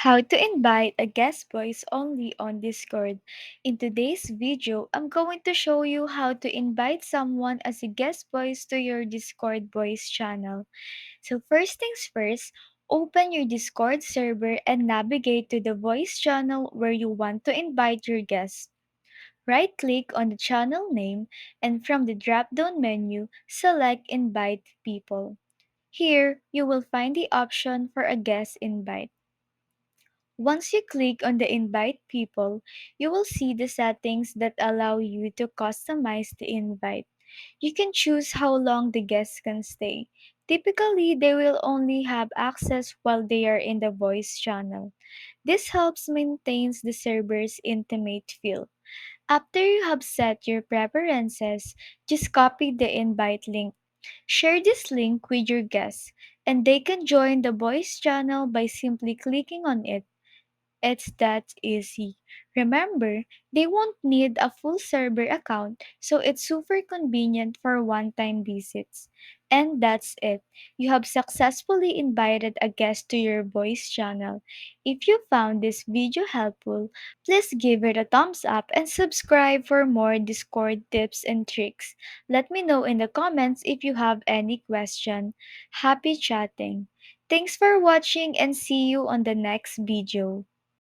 How to invite a guest voice only on Discord. In today's video, I'm going to show you how to invite someone as a guest voice to your Discord voice channel. So first things first, open your Discord server and navigate to the voice channel where you want to invite your guests. Right-click on the channel name and from the drop-down menu, select Invite People. Here, you will find the option for a guest invite. Once you click on the Invite People, you will see the settings that allow you to customize the invite. You can choose how long the guests can stay. Typically, they will only have access while they are in the voice channel. This helps maintain the server's intimate feel. After you have set your preferences, just copy the invite link. Share this link with your guests, and they can join the voice channel by simply clicking on it. It's that easy. Remember, they won't need a full server account, so it's super convenient for one time visits. And that's it. You have successfully invited a guest to your voice channel. If you found this video helpful, please give it a thumbs up and subscribe for more Discord tips and tricks. Let me know in the comments if you have any question. Happy chatting! Thanks for watching and see you on the next video.